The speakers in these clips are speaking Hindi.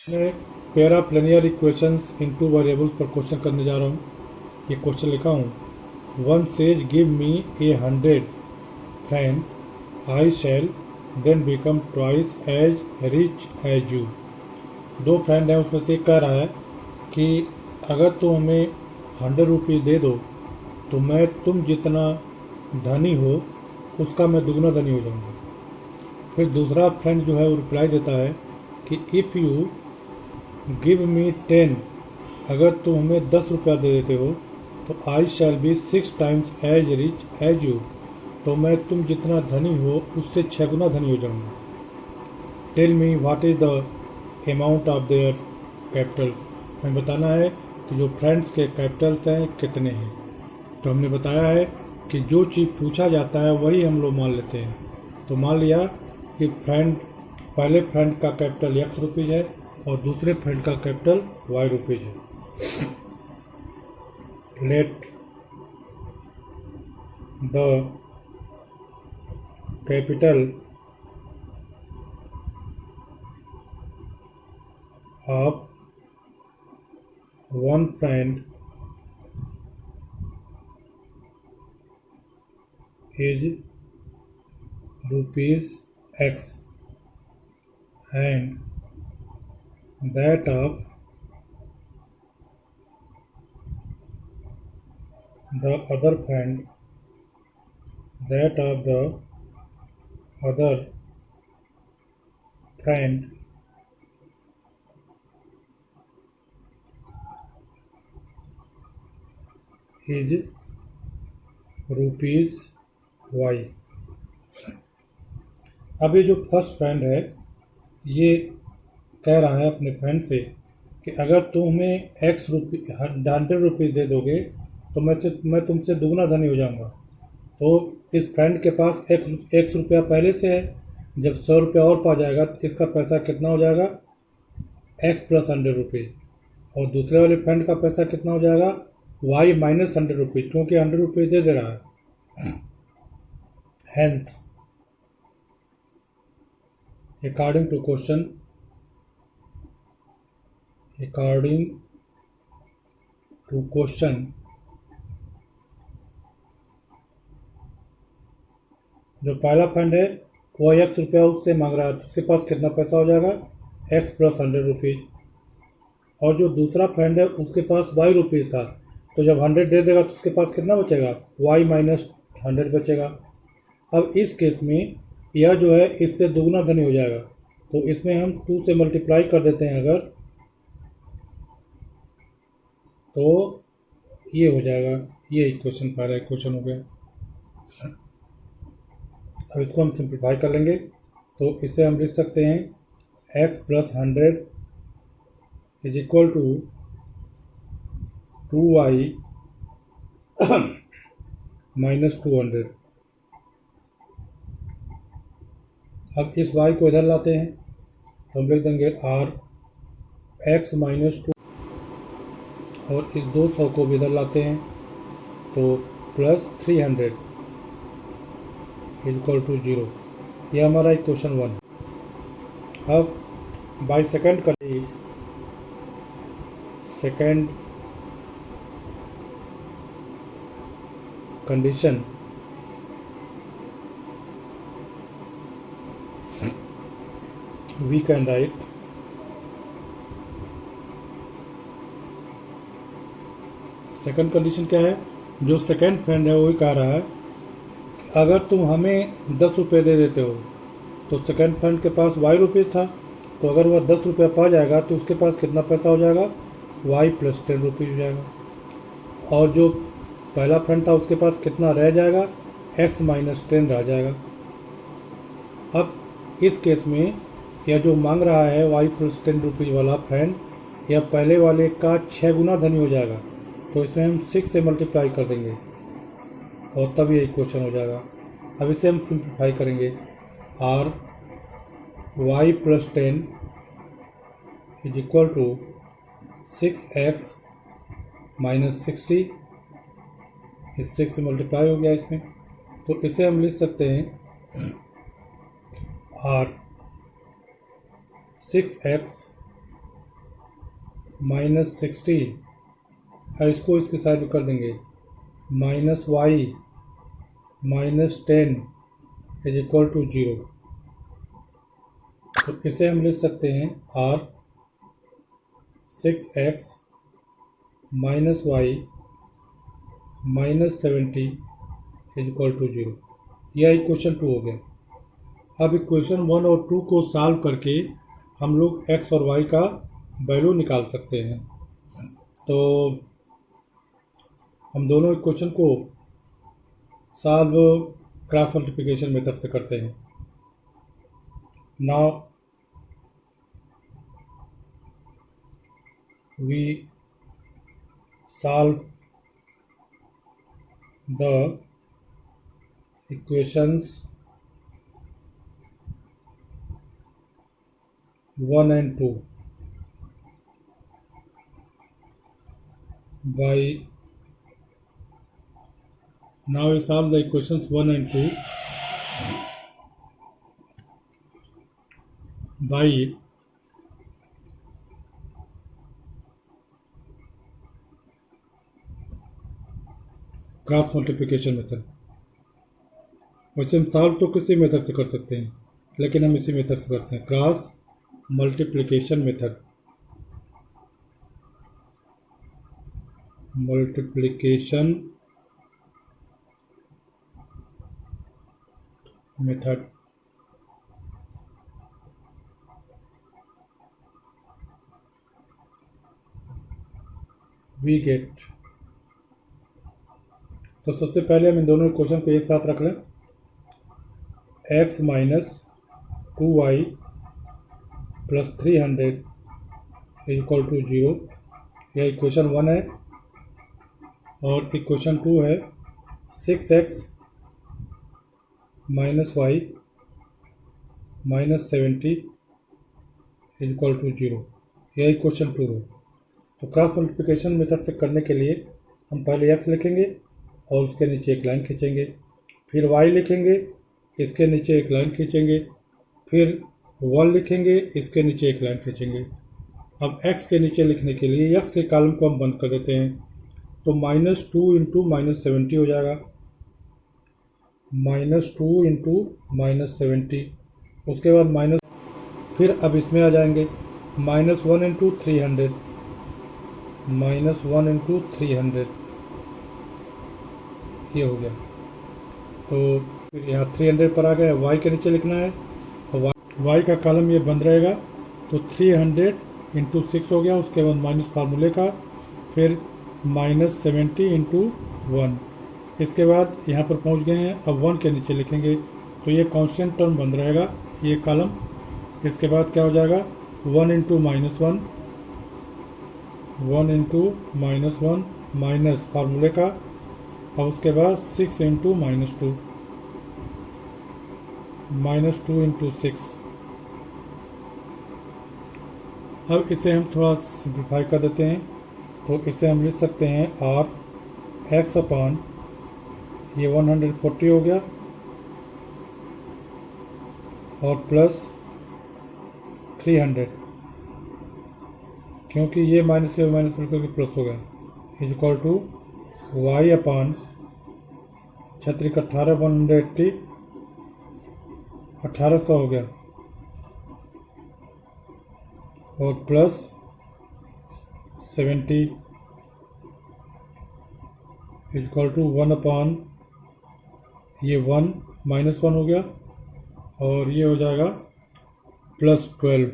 मैं pair of linear equations in two variables पर क्वेश्चन करने जा रहा हूँ। ये क्वेश्चन लिखा हूँ, one says give me a 100 friend, I shall then become twice as rich as you. दो फ्रेंड हैं, उसमें से एक कह रहा है कि अगर तुम हमें 100 रुपीज़ दे दो तो मैं तुम जितना धनी हो उसका मैं दुगना धनी हो जाऊंगा। फिर दूसरा फ्रेंड जो है वो रिप्लाई देता है कि इफ़ यू गिव मी 10, अगर तुम हमें 10 रुपया दे देते हो तो I shall be 6 times as rich as you, तो मैं तुम जितना धनी हो उससे 6 गुना धनी हो जाऊंगा। Tell me what is the amount of their capitals. हमें बताना है कि जो फ्रेंड्स के कैपिटल्स हैं कितने हैं। तो हमने बताया है कि जो चीज़ पूछा जाता है वही हम लोग मान लेते हैं। तो मान लिया कि पहले फ्रेंड का कैपिटल x रुपीज़ है और दूसरे फ्रेंड का कैपिटल y रुपीज़ है। Let the capital of one friend is rupees x and that of the other friend, that of the other friend is rupees y। अब ये जो फर्स्ट फ्रेंड है ये कह रहा है अपने फ्रेंड से कि अगर तुम हमें 100 रुपीज़ दे दोगे तो मैं तुमसे दुगना धनी हो जाऊंगा। तो इस फ्रेंड के पास एक रुपया पहले से है, जब 100 रुपया और पा जाएगा तो इसका पैसा कितना हो जाएगा, x प्लस 100 रुपीज़। और दूसरे वाले फ्रेंड का पैसा कितना हो जाएगा, y माइनस 100 रुपीज़, क्योंकि 100 रुपीज़ दे रहा है। हैंस according to question जो पहला फंड है वो x रुपया उससे मांग रहा है, तो उसके पास कितना पैसा हो जाएगा, x प्लस 100 रुपीज़। और जो दूसरा फ्रेंड है उसके पास y रुपीज़ था, तो जब 100 दे देगा तो उसके पास कितना बचेगा, y माइनस 100 बचेगा। अब इस केस में यह जो है इससे दुगना धनी हो जाएगा, तो इसमें हम 2 से मल्टीप्लाई कर देते हैं अगर, तो ये हो जाएगा। ये इक्वेशन पहला इक्वेशन हो गया। अब इसको हम सिंप्लीफाई कर लेंगे, तो इसे हम लिख सकते हैं x plus 100 is equal to 2y minus 200। अब इस y को इधर लाते हैं तो हम लिख देंगे r x माइनस 2, और इस 200 को भी इधर लाते हैं तो प्लस 300 इक्वल टू 0। यह हमारा इक्वेशन 1। अब by second condition we can write second condition क्या है, जो सेकंड फ्रेंड है वही कह रहा है कि अगर तुम हमें 10 रुपये दे देते हो, तो सेकंड फ्रेंड के पास y रुपीज़ था, तो अगर वह 10 रुपया पा जाएगा तो उसके पास कितना पैसा हो जाएगा, y प्लस 10 रुपीज़ हो जाएगा। और जो पहला फ्रेंड था उसके पास कितना रह जाएगा, x माइनस 10 रह जाएगा। अब इस केस में यह जो मांग रहा है y प्लस 10 रुपीज़ वाला फ्रेंड, यह पहले वाले का 6 गुना धनी हो जाएगा, तो इसमें हम 6 से मल्टीप्लाई कर देंगे और तब ये इक्वेशन हो जाएगा। अब इसे हम सिंप्लीफाई करेंगे, r y plus 10 is equal to 6x minus 60, इस 6 से मल्टीप्लाई हो गया इसमें, तो इसे हम लिख सकते हैं r 6x -60, इसको इसके साइड में कर देंगे, -y -10 इज इक्वल टू 0। तो इसे हम लिख सकते हैं r 6x -y -70 is equal to 0। यह इक्वेशन 2 हो गया। अब इक्वेशन 1 और 2 को सॉल्व करके हम लोग x और y का वैल्यू निकाल सकते हैं। तो हम दोनों इक्वेशन को सॉल्व क्रॉस मल्टीप्लिकेशन मेथड से करते हैं। Now we solve the equations 1 and 2 by now we solve the equations 1 and 2 by cross multiplication method. वैसे हम सॉल्व तो किसी मेथड से कर सकते हैं, लेकिन हम इसी मेथड से करते हैं, cross multiplication method. Multiplication method we get. तो सबसे पहले हम इन दोनों इक्वेशन को एक साथ रख लें, x - 2y + 300 is equal to 0। यह इक्वेशन 1 है और इक्वेशन 2 है 6x - y -70 is equal to 0। यह इक्वेशन 2 है। तो क्रॉस मल्टीप्लिकेशन मेथड से करने के लिए हम पहले x लिखेंगे और उसके नीचे एक लाइन खींचेंगे, फिर y लिखेंगे, इसके नीचे एक लाइन खींचेंगे, फिर 1 लिखेंगे, इसके नीचे एक लाइन खींचेंगे। अब x के नीचे लिखने के लिए x के कॉलम को हम बंद कर देते हैं, तो -2 × -70 हो जाएगा, -2 × -70। उसके बाद माइनस, फिर अब इसमें आ जाएंगे -1 × 300, -1 × 300, ये हो गया। तो फिर यहाँ 300 पर आ गए, y के नीचे लिखना है, तो y का कॉलम ये बंद रहेगा, तो 300 × 6 हो गया। उसके बाद माइनस फार्मूले का, फिर -70 × 1। इसके बाद यहाँ पर पहुँच गए हैं, अब 1 के नीचे लिखेंगे, तो ये कांस्टेंट टर्म बंद रहेगा ये कॉलम। इसके बाद क्या हो जाएगा, 1 × -1, 1 × -1 माइनस फार्मूले का, और उसके बाद 6 × -2, -2 × 6। अब इसे हम थोड़ा सिंप्लीफाई कर देते हैं, तो इसे हम लिख सकते हैं r x अपान ये 140 हो गया और प्लस 300, क्योंकि ये माइनस से माइनस मिलकर के प्लस हो गया, इज इक्वल टू y अपान 36 18 180 1800 हो गया और प्लस 70 इज इक्वल टू 1 अपान ये 1 -1 हो गया और ये हो जाएगा प्लस 12,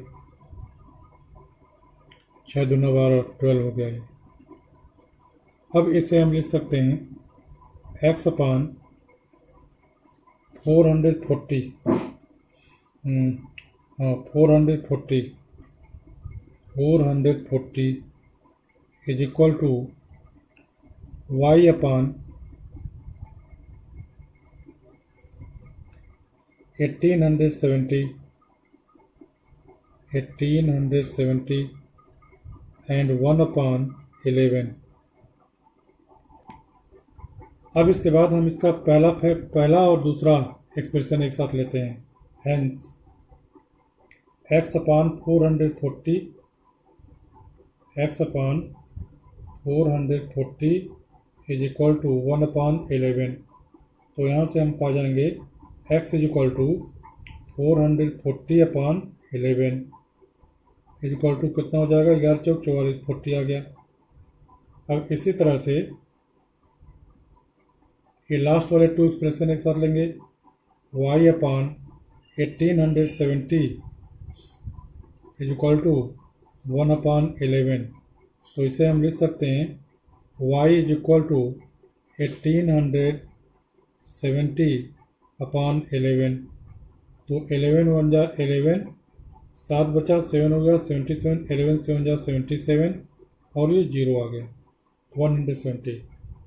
6 दूना 12, 12 हो गया ये। अब इसे हम लिख सकते हैं x upon 440 is equal to y upon 1870 and 1 upon 11। अब इसके बाद हम इसका पहला और दूसरा एक्सप्रेशन एक साथ लेते हैं, hence x upon 440 x upon 440 is equal to 1/11। तो यहाँ से हम पा जाएंगे x is equal to 440/11 is equal to कितना हो जाएगा, 11 चौक 44, 40 आ गया। अब इसी तरह से ये लास्ट वाले टू एक्सप्रेशन एक साथ लेंगे, y upon 1870 is equal to 1/11। तो इसे हम लिख सकते हैं y इज इक्वल टू 1870/11। तो 11 1 जा 11, 7 बचा, 7 हो गया 77, 11 7 जा 77 और ये 0 आ गया 170।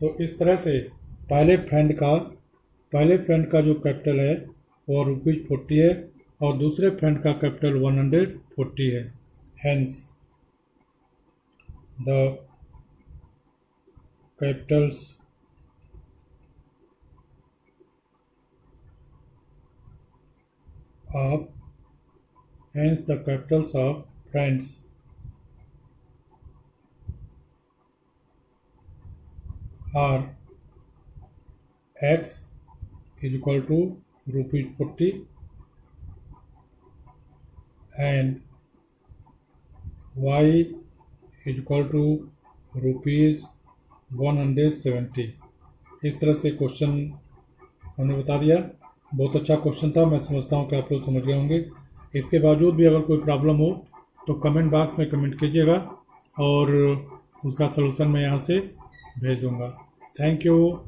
तो इस तरह से पहले फ्रेंड का जो कैपिटल है वो ₹40 है और दूसरे फ्रेंड का कैपिटल 140 है। Hence the capitals of friends are x is equal to ₹40 and y is equal to ₹170। इस तरह से क्वेश्चन हमने बता दिया। बहुत अच्छा क्वेश्चन था, मैं समझता हूँ कि आप लोग समझ गए होंगे। इसके बावजूद भी अगर कोई प्रॉब्लम हो तो कमेंट बॉक्स में कमेंट कीजिएगा और उसका सलूशन मैं यहाँ से भेज दूँगा। Thank you.